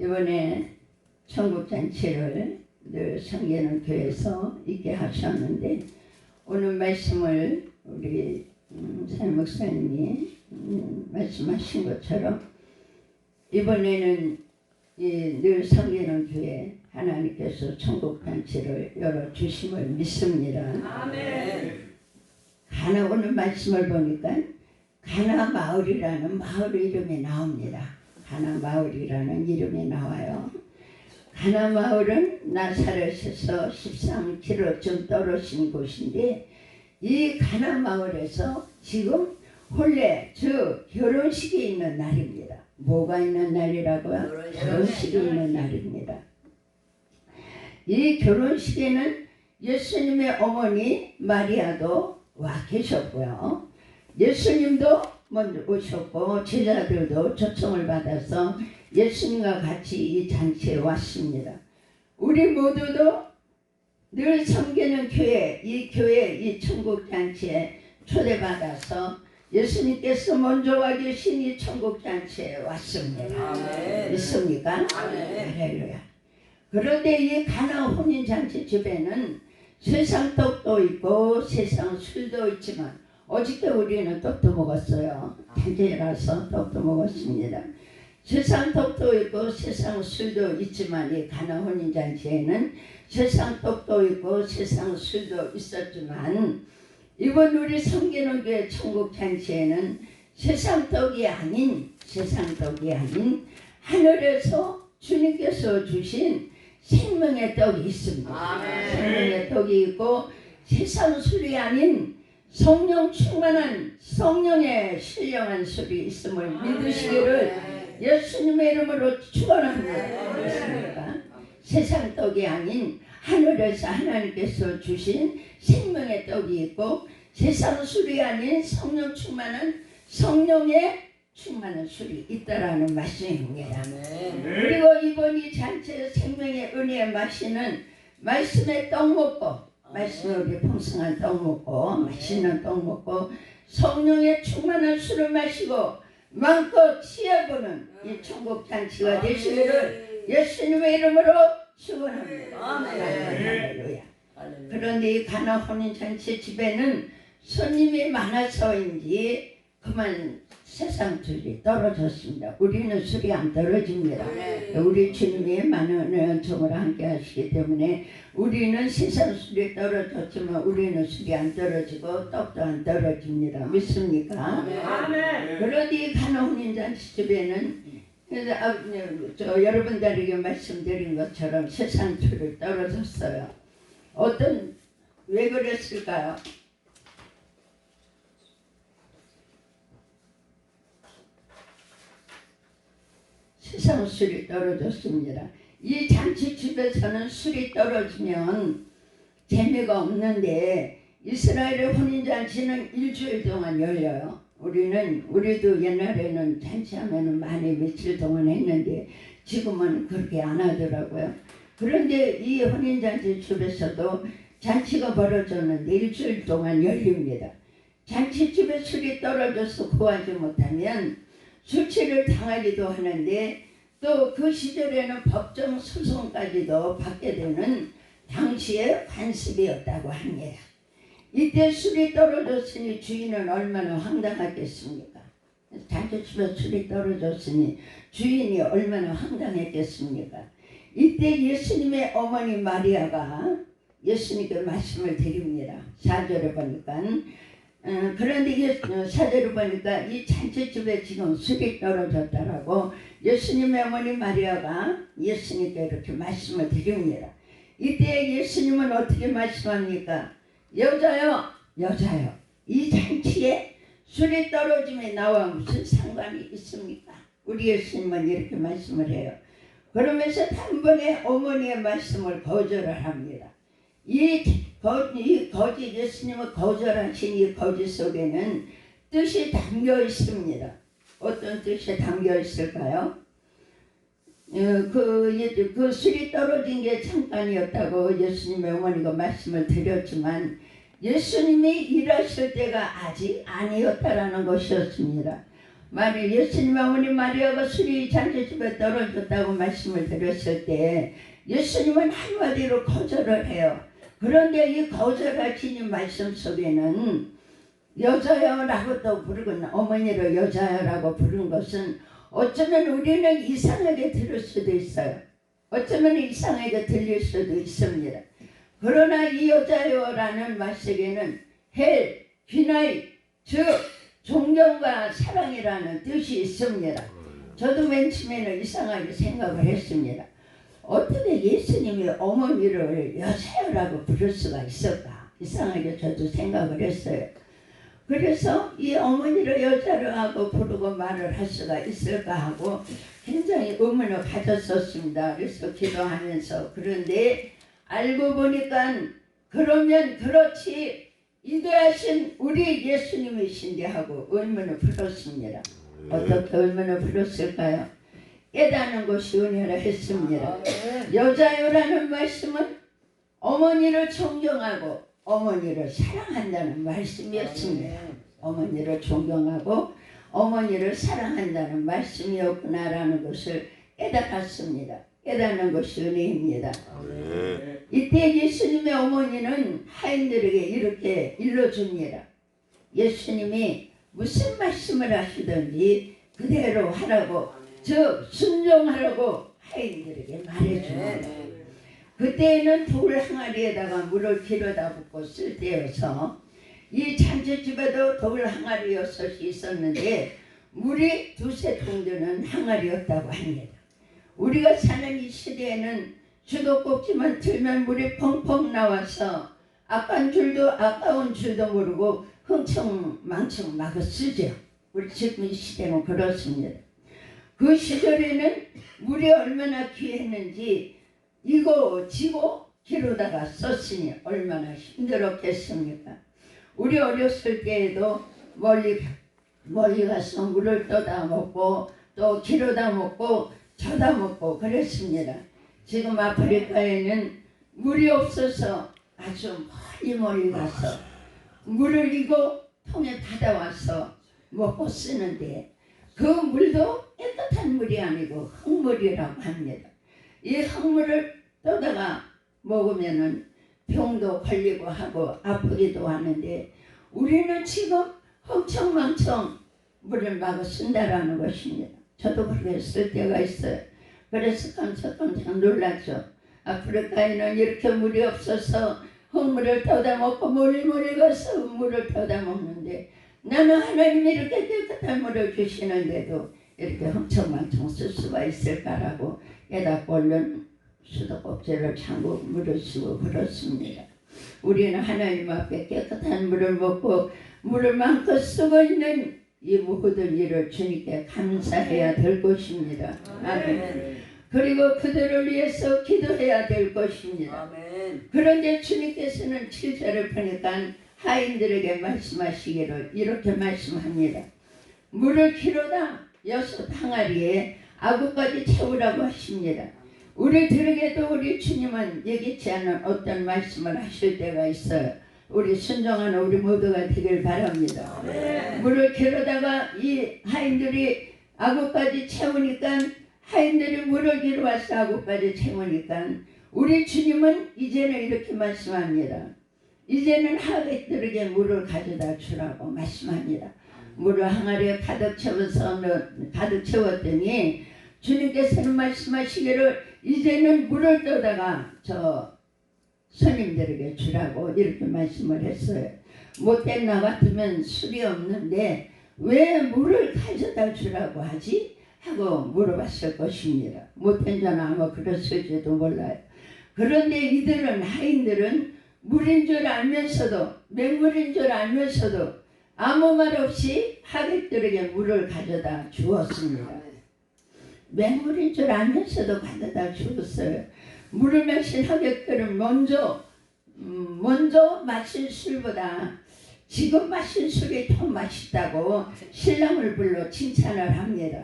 이번에 천국잔치를 늘 성계는 교회에서 있게 하셨는데 오늘 말씀을 우리 산 목사님이 말씀하신 것처럼 이번에는 늘 성계는 교회 하나님께서 천국잔치를 열어주심을 믿습니다. 아멘. 가나 오늘 말씀을 보니까 가나 마을이라는 마을 이름이 나옵니다. 가나 마을이라는 이름이 나와요. 가나 마을은 나사렛에서 13km쯤 떨어진 곳인데 이 가나 마을에서 지금 본래 결혼식이 있는 날입니다. 뭐가 있는 날이라고요? 결혼식이 있는 날입니다. 이 결혼식에는 예수님의 어머니 마리아도 와 계셨고요. 예수님도 먼저 오셨고 제자들도 초청을 받아서 예수님과 같이 이 잔치에 왔습니다. 우리 모두도 늘 섬기는 교회, 이 교회 이 천국 잔치에 초대받아서 예수님께서 먼저 와 계신 이 천국 잔치에 왔습니다. 아멘. 믿습니까? 아멘. 할렐루야. 그런데 이 가나 혼인 잔치 집에는 세상 떡도 있고 세상 술도 있지만 어저께 우리는 떡도 먹었어요. 잔치라서 떡도 먹었습니다. 세상 떡도 있고 세상 술도 있지만 이 가나 혼인 잔치에는 세상 떡도 있고 세상 술도 있었지만 이번 우리 섬기는 교회 천국 잔치에는 세상 떡이 아닌 하늘에서 주님께서 주신 생명의 떡이 있습니다. 아멘. 생명의 떡이 있고 세상 술이 아닌 성령 충만한 성령의 신령한 술이 있음을 믿으시기를 예수님의 이름으로 축원합니다. 그렇습니까? 세상 떡이 아닌 하늘에서 하나님께서 주신 생명의 떡이 있고 세상 술이 아닌 성령 충만한 성령의 충만한 술이 있다라는 말씀입니다. 그리고 이번 이 잔치의 생명의 은혜에 마시는 말씀의 떡 먹고 말씀에 우리 풍성한 떡 먹고 맛있는 떡 먹고 성령의 충만한 술을 마시고 마음껏 취해보는 이 천국 잔치가 되시기를 예수님의 이름으로 축원합니다. 할렐루야. 그런데 이 가나 혼인 잔치 집에는 손님이 많아서인지 그만 세상 술이 떨어졌습니다. 우리는 술이 안 떨어집니다. 우리 주님이 많은 은총으로 함께 하시기 때문에 우리는 세상 술이 떨어졌지만 우리는 술이 안 떨어지고 떡도 안 떨어집니다. 믿습니까? 그런데 이 가나 혼인 잔치 집에는 여러분들에게 말씀드린 것처럼 세상 술이 떨어졌어요. 왜 그랬을까요? 세상 술이 떨어졌습니다. 이 잔치집에서는 술이 떨어지면 재미가 없는데 이스라엘의 혼인잔치는 일주일 동안 열려요. 우리도 옛날에는 잔치하면 많이 며칠 동안 했는데 지금은 그렇게 안 하더라고요. 그런데 이 혼인잔치 집에서도 잔치가 벌어졌는데 일주일 동안 열립니다. 잔치집에 술이 떨어져서 구하지 못하면 수치를 당하기도 하는데 또 그 시절에는 법정 소송까지도 받게 되는 당시의 관습이었다고 합니다. 이때 술이 떨어졌으니 주인은 얼마나 황당하겠습니까? 잔치집에 술이 떨어졌으니 주인이 얼마나 황당했겠습니까? 이때 예수님의 어머니 마리아가 예수님께 말씀을 드립니다. 4절에 보니까 그런데 4절에 보니까 이 잔치집에 지금 술이 떨어졌다라고 예수님의 어머니 마리아가 예수님께 이렇게 말씀을 드립니다. 이때 예수님은 어떻게 말씀합니까? 여자요 이 잔치에 술이 떨어짐에 나와 무슨 상관이 있습니까? 우리 예수님은 이렇게 말씀을 해요. 그러면서 단번에 어머니의 말씀을 거절을 합니다. 예수님은 거절하신 이 거짓 속에는 뜻이 담겨 있습니다. 어떤 뜻이 담겨 있을까요? 그 술이 떨어진 게 잠깐이었다고 예수님의 어머니가 말씀을 드렸지만 예수님이 일하실 때가 아직 아니었다라는 것이었습니다. 만일 예수님 어머니 마리아가 술이 잔치집에 떨어졌다고 말씀을 드렸을 때 예수님은 한마디로 거절을 해요. 그런데 이 거절하신 말씀 속에는 여자여라고 또 부르거나 어머니를 여자여라고 부른 것은 어쩌면 우리는 이상하게 들을 수도 있어요. 어쩌면 이상하게 들릴 수도 있습니다. 그러나 이 여자여라는 말 속에는 헬, 비나이, 즉 존경과 사랑이라는 뜻이 있습니다. 저도 맨 처음에는 이상하게 생각을 했습니다. 어떻게 예수님이 어머니를 여자여라고 부를 수가 있을까? 이상하게 저도 생각을 했어요. 그래서 이 어머니를 여자라고 부르고 말을 할 수가 있을까 하고 굉장히 의문을 가졌었습니다. 그래서 기도하면서 그런데 알고 보니까 그러면 그렇지 이대하신 우리 예수님이신데 하고 의문을 풀었습니다. 어떻게 의문을 풀었을까요? 깨닫는 것이 은혜라 했습니다. 여자여라는 말씀은 어머니를 존경하고 어머니를 사랑한다는 말씀이었습니다. 어머니를 존경하고 어머니를 사랑한다는 말씀이었구나라는 것을 깨달았습니다. 깨닫는 것이 은혜입니다. 이때 예수님의 어머니는 하인들에게 이렇게 일러줍니다. 예수님이 무슨 말씀을 하시든지 그대로 하라고, 즉 순종하라고 하인들에게 말해줍니다. 그때에는 돌 항아리에다가 물을 길어다 붓고 쓸 때여서 이 잔치집에도 돌 항아리 6이 있었는데 물이 두세 통되는 항아리였다고 합니다. 우리가 사는 이 시대에는 수도꼭지만 틀면 물이 펑펑 나와서 아까운 줄도 모르고 흥청망청 막 쓰죠. 우리 지금 이 시대는 그렇습니다. 그 시절에는 물이 얼마나 귀했는지 이고 지고 기로다가 썼으니 얼마나 힘들었겠습니까? 우리 어렸을 때에도 멀리 가서 물을 떠다 먹고 또 기로다 먹고 저다 먹고 그랬습니다. 지금 아프리카에는 물이 없어서 아주 멀리 가서 물을 이고 통에 받아와서 먹고 쓰는데 그 물도 깨끗한 물이 아니고 흙물이라고 합니다. 이 흙물을 떠다가 먹으면은 병도 걸리고 하고 아프기도 하는데 우리는 지금 흥청망청 물을 마구 쓴다라는 것입니다. 저도 그렇게 쓸 때가 있어요. 그래서 깜짝 놀랐죠. 아프리카에는 이렇게 물이 없어서 흙물을 떠다 먹고 멀리 가서 물을 떠다 먹는데 나는 하나님이 이렇게 깨끗한 물을 주시는데도 이렇게 흥청망청 쓸 수가 있을까라고 깨닫고 얼른 수도꼭지를 참고 물을 쓰고 그렇습니다. 우리는 하나님 앞에 깨끗한 물을 먹고 물을 마음껏 쓰고 있는 이 모든 일을 주님께 감사해야 될 것입니다. 아멘. 그리고 그들을 위해서 기도해야 될 것입니다. 아멘. 그런데 주님께서는 7절을 보니까 하인들에게 말씀하시기를 이렇게 말씀합니다. 물을 기로다 6 항아리에 아구까지 채우라고 하십니다. 우리들에게도 우리 주님은 예기치 않은 어떤 말씀을 하실 때가 있어요. 우리 순종하는 우리 모두가 되길 바랍니다. 네. 물을 기르다가 이 하인들이 아구까지 채우니까 하인들이 물을 기르와서 아구까지 채우니까 우리 주님은 이제는 이렇게 말씀합니다. 이제는 하객들에게 물을 가져다 주라고 말씀합니다. 물을 항아리에 가득 채웠더니 주님께서는 말씀하시기를 이제는 물을 떠다가 저 손님들에게 주라고 이렇게 말씀을 했어요. 못된 나 같으면 술이 없는데 왜 물을 가져다 주라고 하지? 하고 물어봤을 것입니다. 못된 자는 아마 그랬을지도 몰라요. 그런데 이들은 하인들은 물인 줄 알면서도 맹물인 줄 알면서도 아무 말 없이 하객들에게 물을 가져다 주었습니다. 맹물인 줄 알면서도 가져다 주었어요. 물을 마신 하객들은 먼저 마신 술보다 지금 마신 술이 더 맛있다고 신랑을 불러 칭찬을 합니다.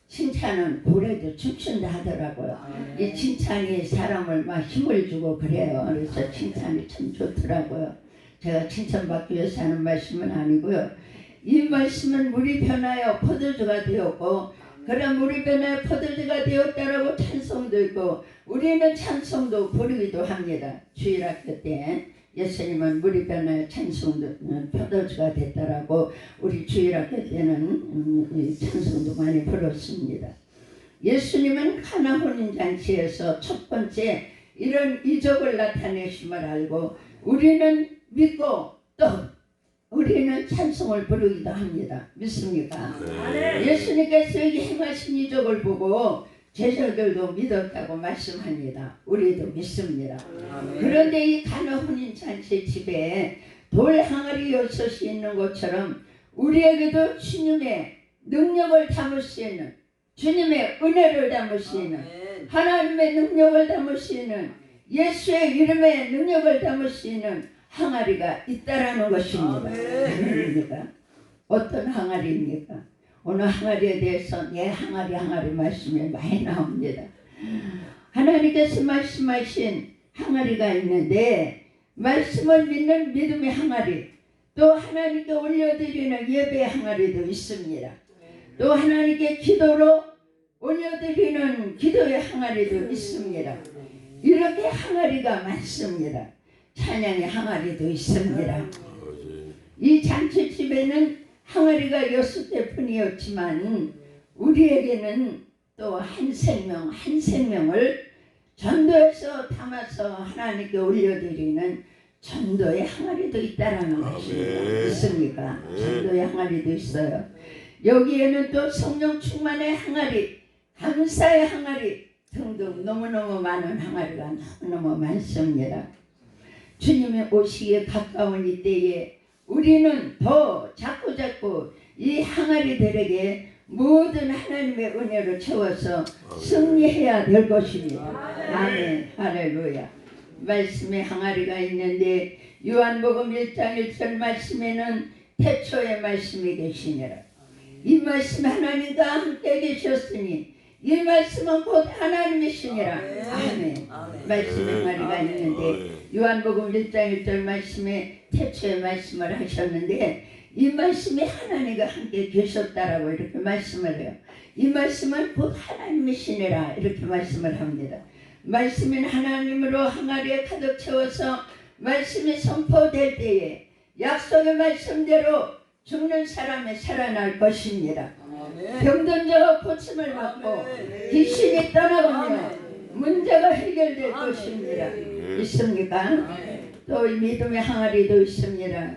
칭찬은 고래도 춤춘다 하더라고요. 이 칭찬이 사람을 막 힘을 주고 그래요. 그래서 칭찬이 참 좋더라고요. 제가 칭찬받기 위해서 하는 말씀은 아니고요. 이 말씀은 물이 변하여 포도주가 되었고 그런 물이 변하여 포도주가 되었다라고 찬송도 있고 우리는 찬송도 부르기도 합니다. 주일학교 때 예수님은 물이 변하여 찬송도 포도주가 됐다라고 우리 주일학교 때는 찬송도 많이 불렀습니다. 예수님은 가나 혼인잔치에서 첫 번째 이런 이적을 나타내심을 알고 우리는 믿고 또 우리는 찬송을 부르기도 합니다. 믿습니까? 네. 예수님께서 여기 행하신 이적을 보고 제자들도 믿었다고 말씀합니다. 우리도 믿습니다. 그런데 이 가나 혼인잔치 집에 돌 항아리 6이 있는 것처럼 우리에게도 주님의 능력을 담을 수 있는 주님의 은혜를 담을 수 있는 하나님의 능력을 담을 수 있는 예수의 이름의 능력을 담을 수 있는 항아리가 있다라는 것입니다. 그러니까 어떤 항아리입니까? 오늘 항아리에 대해서 내 항아리 말씀이 많이 나옵니다. 하나님께서 말씀하신 항아리가 있는데 말씀을 믿는 믿음의 항아리 또 하나님께 올려드리는 예배의 항아리도 있습니다. 또 하나님께 기도로 올려드리는 기도의 항아리도 있습니다. 이렇게 항아리가 많습니다. 찬양의 항아리도 있습니다. 이 잔치집에는 항아리가 6대뿐이었지만 우리에게는 또 한 생명을 전도해서 담아서 하나님께 올려드리는 전도의 항아리도 있다라는 것입니다. 있습니까? 전도의 항아리도 있어요. 여기에는 또 성령 충만의 항아리, 감사의 항아리 등등 너무너무 많은 항아리가 너무너무 많습니다. 주님의 오시기에 가까운 이때에 우리는 더 자꾸 이 항아리들에게 모든 하나님의 은혜를 채워서 승리해야 될 것입니다. 아멘. 할렐루야. 말씀의 항아리가 있는데 요한복음 1장 1절 말씀에는 태초의 말씀이 계시니라. 이 말씀 하나님과 함께 계셨으니 이 말씀은 곧 하나님이시니라. 아멘. 말씀의 항아리가 있는데 요한복음 1장 1절 말씀에 태초의 말씀을 하셨는데 이 말씀이 하나님과 함께 계셨다라고 이렇게 말씀을 해요. 이 말씀은 곧 하나님이시니라 이렇게 말씀을 합니다. 말씀은 하나님으로 항아리에 가득 채워서 말씀이 선포될 때에 약속의 말씀대로 죽는 사람이 살아날 것입니다. 병든 자가 고침을 받고 귀신이 떠나가며 문제가 해결될 것입니다. 있습니까? 또 이 믿음의 항아리도 있습니다.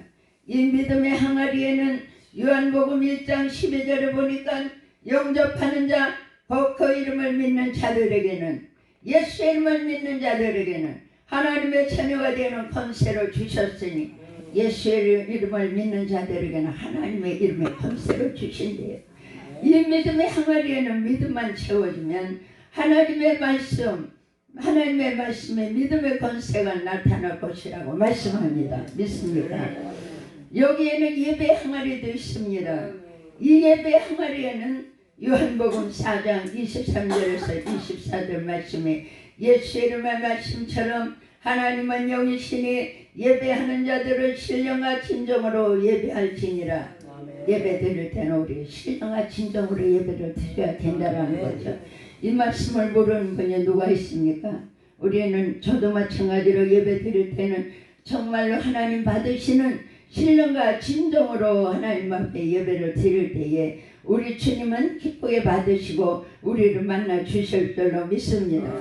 이 믿음의 항아리에는 요한복음 1장 12절에 보니까 영접하는 자, 그 이름을 믿는 자들에게는 예수의 이름을 믿는 자들에게는 하나님의 자녀가 되는 권세를 주셨으니 예수의 이름을 믿는 자들에게는 하나님의 이름의 권세를 주신대요. 이 믿음의 항아리에는 믿음만 채워지면 하나님의 말씀에 믿음의 권세가 나타날 것이라고 말씀합니다. 믿습니까? 여기에는 예배 항아리도 있습니다. 이 예배 항아리에는 요한복음 4장 23절에서 24절 말씀에 예수의 이름의 말씀처럼 하나님은 영이시니 예배하는 자들을 신령과 진정으로 예배할지니라. 예배 드릴 때는 우리 신령과 진정으로 예배를 드려야 된다는 거죠. 이 말씀을 모르는 분이 누가 있습니까? 우리는 저도 마찬가지로 예배 드릴 때는 정말로 하나님 받으시는 신령과 진정으로 하나님 앞에 예배를 드릴 때에 우리 주님은 기쁘게 받으시고 우리를 만나 주실 줄로 믿습니다.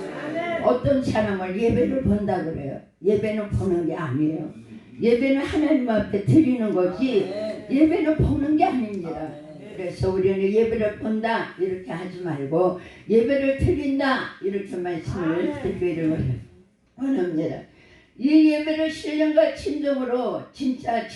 어떤 사람을 예배를 본다 그래요. 예배는 보는 게 아니에요. 예배는 하나님 앞에 드리는 거지 예배는 보는 게 아닙니다. 그래서 우리는 예배를 본다 이렇게 하지 말고 예배를 드린다 이렇게 말씀을 드리기를 원합니다. 이 예배를 신령과 진정으로 진짜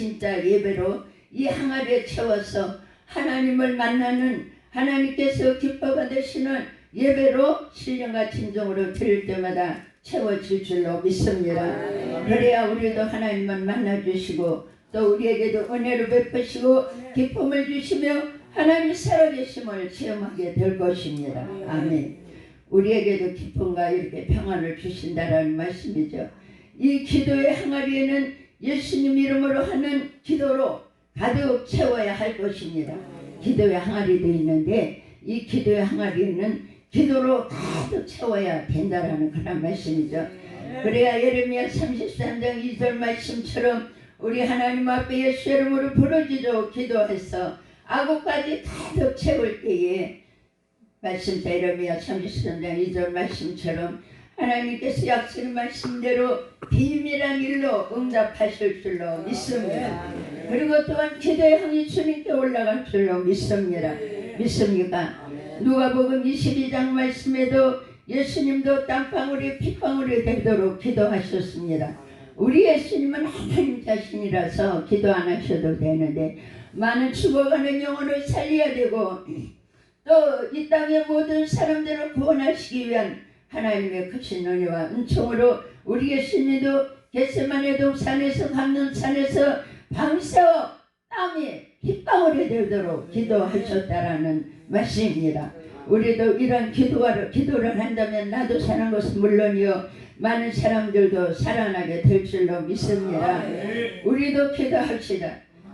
예배로 이 항아리에 채워서 하나님을 만나는 하나님께서 기뻐 받으시는 예배로 신령과 진정으로 드릴 때마다 채워질 줄로 믿습니다. 그래야 우리도 하나님을 만나주시고 또 우리에게도 은혜를 베푸시고 기쁨을 주시며 하나님 살아계심을 체험하게 될 것입니다. 아멘. 우리에게도 기쁨과 이렇게 평안을 주신다라는 말씀이죠. 이 기도의 항아리에는 예수님 이름으로 하는 기도로 가득 채워야 할 것입니다. 기도의 항아리도 있는데 이 기도의 항아리는 기도로 가득 채워야 된다라는 그런 말씀이죠. 그래야 예레미야 33장 2절 말씀처럼 우리 하나님 앞에 예수 이름으로 부르짖어 기도해서 악업까지 가득 채울 때에 말씀 예레미야 33장 2절 말씀처럼 하나님께서 약속의 말씀대로 비밀한 일로 응답하실 줄로 믿습니다. 그리고 또한 기도의 향이 주님께 올라갈 줄로 믿습니다. 믿습니까? 누가복음 22장 말씀에도 예수님도 땀방울이 핏방울이 되도록 기도하셨습니다. 우리 예수님은 하나님 자신이라서 기도 안 하셔도 되는데 많은 죽어가는 영혼을 살려야 되고 또 이 땅의 모든 사람들을 구원하시기 위한 하나님의 크신 은혜와 은총으로 우리 예수님도 겟세마네 동산에서 감람산에서 밤새워 땀이 핏방울이 되도록 기도하셨다라는 말씀입니다. 우리도 이런 기도를 한다면 나도 사는 것은 물론이요 많은 사람들도 살아나게 될 줄로 믿습니다. 우리도 기도합시다.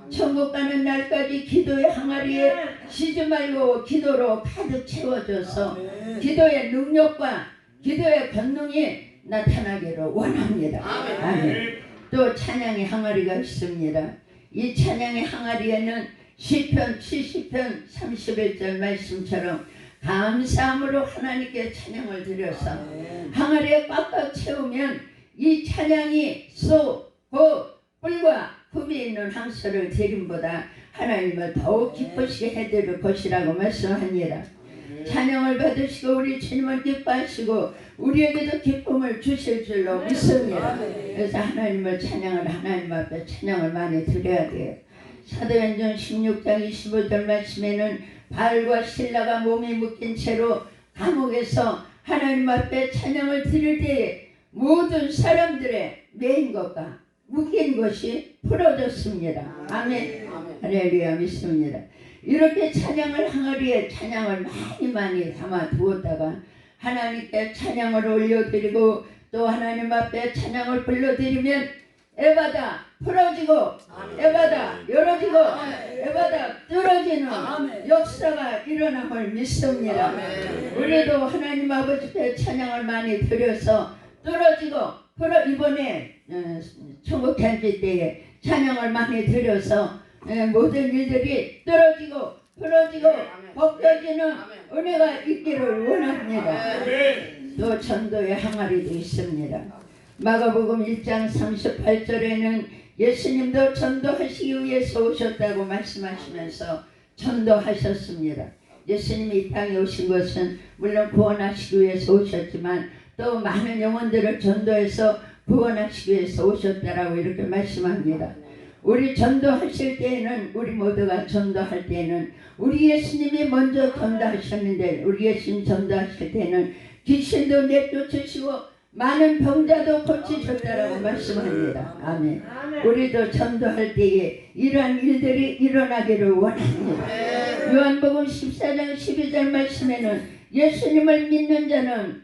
천국 가는 날까지 기도의 항아리에 쉬지 말고 기도로 가득 채워져서 기도의 능력과 기도의 권능이 나타나기를 원합니다. 아멘. 또 찬양의 항아리가 있습니다. 이 찬양의 항아리에는 시편 70편 31절 말씀처럼 감사함으로 하나님께 찬양을 드려서 항아리에 꽉꽉 채우면 이 찬양이 소, 고, 뿔과 굽이 있는 항소를 드림보다 하나님을 더욱 기쁘시게 해드릴 것이라고 말씀합니다. 찬양을 받으시고 우리 주님을 기뻐하시고 우리에게도 기쁨을 주실 줄로 믿습니다. 그래서 하나님을 찬양을 하나님 앞에 찬양을 많이 드려야 돼요. 사도행전 16장 25절 말씀에는 바울과 실라가 몸이 묶인 채로 감옥에서 하나님 앞에 찬양을 드릴 때에 모든 사람들의 매인 것과 묶인 것이 풀어졌습니다. 아멘. 할렐루야 믿습니다. 이렇게 찬양을 항아리에 찬양을 많이 담아 두었다가 하나님께 찬양을 올려드리고 또 하나님 앞에 찬양을 불러드리면 에바다 풀어지고 에바다 열어지고 에바다 뚫어지는 역사가 일어남을 믿습니다. 우리도 하나님 아버지께 찬양을 많이 드려서 뚫어지고 이번에 천국 잔치 때에 찬양을 많이 드려서 모든 일들이 떨어지고 풀어지고 벗겨지는 은혜가 있기를 원합니다. 또 전도의 항아리도 있습니다. 마가복음 1장 38절에는 예수님도 전도하시기 위해서 오셨다고 말씀하시면서 전도하셨습니다. 예수님이 이 땅에 오신 것은 물론 구원하시기 위해서 오셨지만 또 많은 영혼들을 전도해서 구원하시기 위해서 오셨다라고 이렇게 말씀합니다. 우리 전도하실 때에는 우리 모두가 전도할 때에는 우리 예수님이 먼저 전도하셨는데 우리 예수님 전도하실 때는 귀신도 내쫓으시고 많은 병자도 고치셨다라고 말씀합니다. 아멘. 우리도 전도할 때에 이러한 일들이 일어나기를 원합니다. 요한복음 14장 12절 말씀에는 예수님을 믿는 자는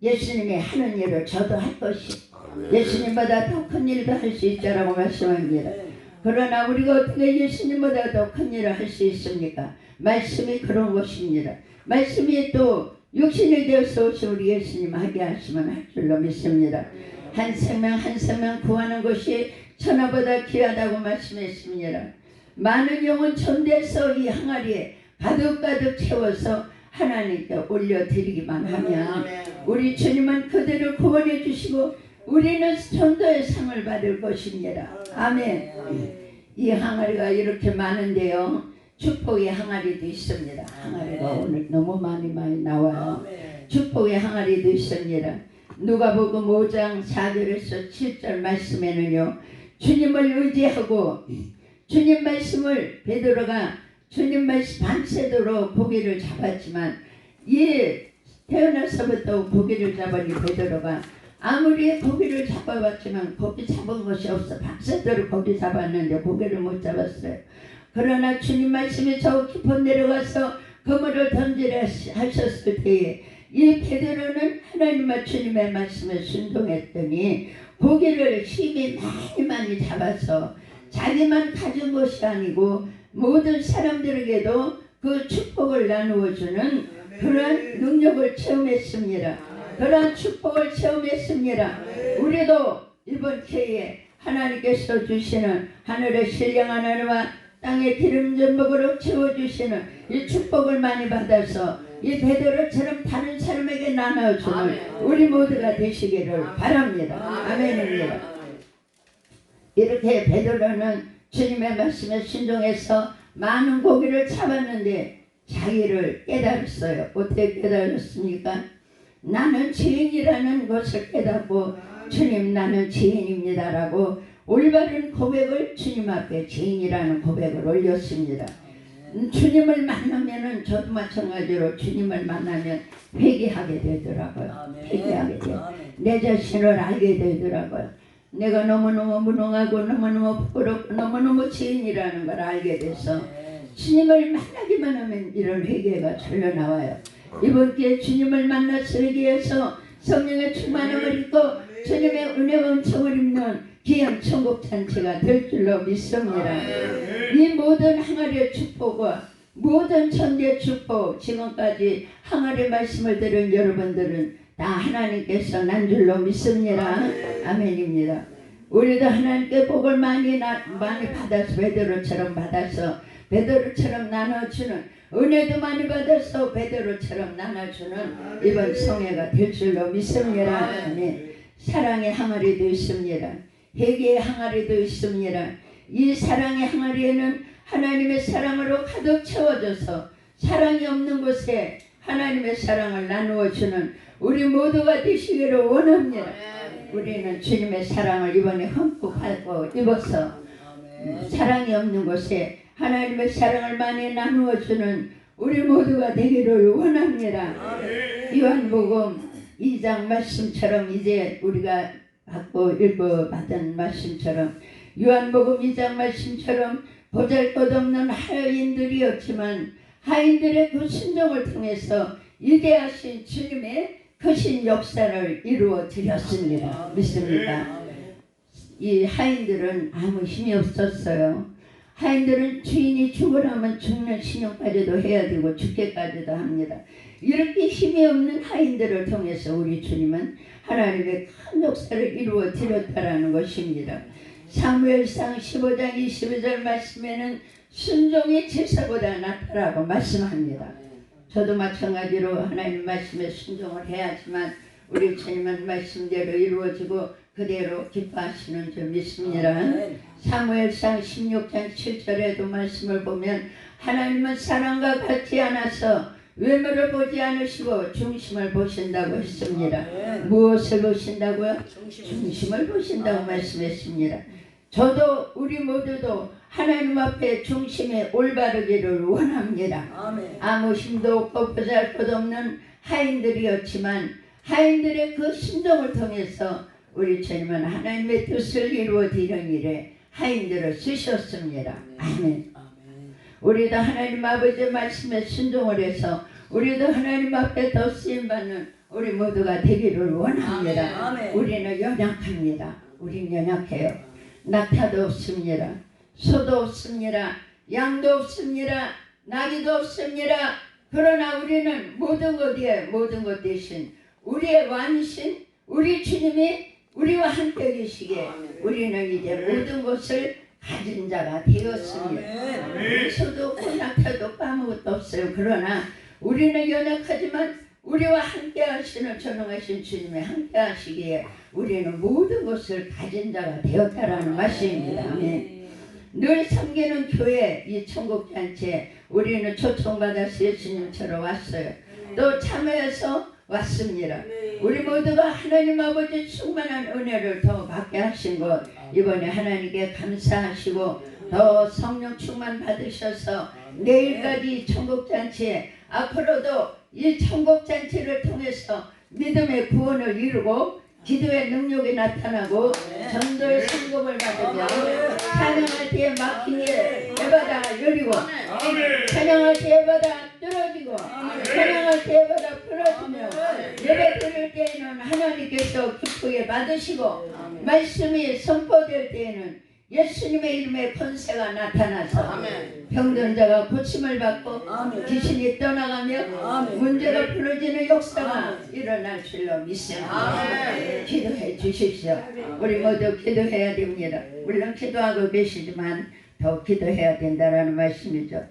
예수님이 하는 일을 저도 할 것이 예수님보다 더 큰 일도 할 수 있다라고 말씀합니다. 그러나 우리가 어떻게 예수님보다 더 큰 일을 할 수 있습니까? 말씀이 그런 것입니다. 말씀이 또 육신이 되어서 오신 우리 예수님 하게 하시면 할 줄로 믿습니다. 한 생명 한 생명 구하는 것이 천하보다 귀하다고 말씀했습니다. 많은 영혼 전대해서 이 항아리에 가득가득 채워서 하나님께 올려드리기만 하면 우리 주님은 그들을 구원해 주시고 우리는 전도의 상을 받을 것입니다. 아멘. 이 항아리가 이렇게 많은데요. 축복의 항아리도 있습니다. 항아리가 오늘 너무 많이 나와요. 축복의 항아리도 있습니다. 누가복음 5장 4절에서 7절 말씀에는요. 주님을 의지하고 주님 말씀을 베드로가 주님 말씀 밤새도록 고기를 잡았지만 이 태어나서부터 고기를 잡은 이 베드로가 아무리 고기를 잡아봤지만 고기 잡은 것이 없어. 밤새도록 고기 잡았는데 고기를 못 잡았어요. 그러나 주님 말씀이 저 깊은 내려가서 그물을 던지려 하셨을 때에 이 베드로는 하나님과 주님의 말씀에 순종했더니 고기를 힘이 많이 잡아서 자기만 가진 것이 아니고 모든 사람들에게도 그 축복을 나누어 주는 그러한 능력을 체험했습니다. 그러한 축복을 체험했습니다. 우리도 이번 기회에 하나님께서 주시는 하늘의 신령 하나님과 땅의 기름 전복으로 채워주시는 이 축복을 많이 받아서 이 베드로처럼 다른 사람에게 나눠주는 우리 모두가 되시기를 바랍니다. 아멘입니다. 이렇게 베드로는 주님의 말씀에 순종해서 많은 고기를 잡았는데 자기를 깨달았어요. 어떻게 깨달았습니까? 나는 죄인이라는 것을 깨닫고 주님 나는 죄인입니다 라고 올바른 고백을 주님 앞에 죄인이라는 고백을 올렸습니다. 주님을 만나면은 저도 마찬가지로 주님을 만나면 회개하게 되더라고요. 회개하게 돼요. 내 자신을 알게 되더라고요. 내가 너무너무 무능하고 너무너무 부끄럽고 너무너무 죄인이라는 걸 알게 돼서 주님을 만나기만 하면 이런 회개가 절로 나와요. 이번 기회에 주님을 만나서 회개해서 성령의 충만함을 입고 주님의 은혜와 은총을 입는 귀한 천국잔치가 될 줄로 믿습니다. 이 모든 항아리의 축복과 모든 천대의 축복, 지금까지 항아리 말씀을 들은 여러분들은 다 하나님께서 난 줄로 믿습니다. 아멘입니다. 우리도 하나님께 복을 많이 받아서 베드로처럼 받아서 베드로처럼 나눠주는 은혜도 많이 받아서 베드로처럼 나눠주는 이번 성회가 될 줄로 믿습니다. 아멘. 사랑의 항아리도 있습니다. 회개의 항아리도 있습니다. 이 사랑의 항아리에는 하나님의 사랑으로 가득 채워져서 사랑이 없는 곳에 하나님의 사랑을 나누어 주는 우리 모두가 되시기를 원합니다. 우리는 주님의 사랑을 이번에 흠뻑 받고 입어서 사랑이 없는 곳에 하나님의 사랑을 많이 나누어 주는 우리 모두가 되기를 원합니다. 요한복음 2장 말씀처럼 이제 우리가 받고 읽어받은 말씀처럼 요한복음 2장 말씀처럼 보잘것없는 하인들이었지만 하인들의 그 순종을 통해서 위대하신 주님의 크신 역사를 이루어 드렸습니다. 믿습니까? 이 하인들은 아무 힘이 없었어요. 하인들은 주인이 죽으라면 죽는 신용까지도 해야 되고 죽게까지도 합니다. 이렇게 힘이 없는 하인들을 통해서 우리 주님은 하나님의 큰 역사를 이루어 드렸다라는 것입니다. 사무엘상 15장 22절 말씀에는 순종이 제사보다 낫다라고 말씀합니다. 저도 마찬가지로 하나님 말씀에 순종을 해야지만 우리 주님은 말씀대로 이루어지고 그대로 기뻐하시는 줄 믿습니다. 사무엘상 16장 7절에도 말씀을 보면 하나님은 사람과 같지 않아서 외모를 보지 않으시고 중심을 보신다고 했습니다. 무엇을 보신다고요? 중심을 보신다고 말씀했습니다. 저도 우리 모두도 하나님 앞에 중심에 올바르기를 원합니다. 아무 힘도 없고 보잘것없는 하인들이었지만 하인들의 그 순종을 통해서 우리 주님은 하나님의 뜻을 이루어 드리는 일에 하인들을 쓰셨습니다. 아멘. 우리도 하나님 아버지의 말씀에 순종을 해서 우리도 하나님 앞에 더 쓰임받는 우리 모두가 되기를 원합니다. 우리는 연약합니다. 우리는 연약해요. 낙타도 없습니다. 소도 없습니다. 양도 없습니다. 나귀도 없습니다. 그러나 우리는 모든 것 대신 우리의 왕이신 우리 주님이 우리와 함께 계시기에 우리는 이제 모든 것을 가진 자가 되었습니다. 소도 없고 낙타도 없고 아무것도 없어요. 그러나 우리는 연약하지만 우리와 함께 하시는 전능하신 주님이 함께 하시기에 우리는 모든 것을 가진 자가 되었다라는 말씀입니다. 아멘. 늘 섬기는 교회 이 천국잔치에 우리는 초청받아서 예수님처럼 왔어요. 또 참여해서 왔습니다. 우리 모두가 하나님 아버지 충만한 은혜를 더 받게 하신 것 이번에 하나님께 감사하시고 더 성령 충만 받으셔서 내일까지 천국잔치에 앞으로도 이 천국잔치를 통해서 믿음의 구원을 이루고 기도의 능력이 나타나고 전도의 성공을 받으며 찬양할 때에 막힌 게 예배가 열리고 찬양할 때 예배가 뚫어지고 찬양할 때 예배가 풀어지며 예배 드릴 때에는 하나님께서 기쁘게 받으시고 말씀이 선포될 때에는 예수님의 이름에 권세가 나타나서 아멘. 병든 자가 고침을 받고 아멘. 귀신이 떠나가며 아멘. 문제가 풀어지는 역사가 일어날 줄로 믿습니다. 아멘. 기도해 주십시오. 우리 모두 기도해야 됩니다. 물론 기도하고 계시지만 더 기도해야 된다라는 말씀이죠.